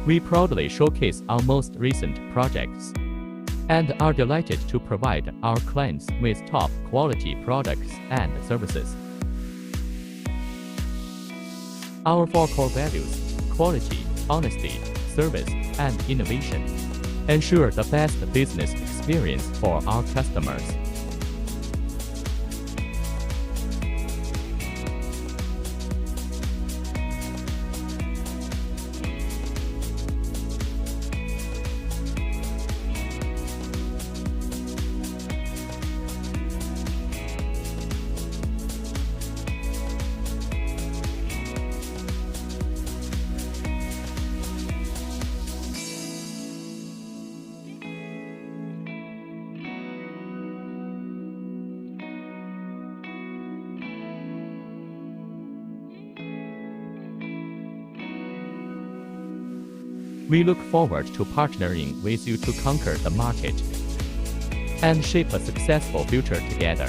We proudly showcase our most recent projects and are delighted to provide our clients with top quality products and services. Our four core values, quality, honesty, service, and innovation, ensure the best business experience for our customers. We look forward to partnering with you to conquer the market and shape a successful future together.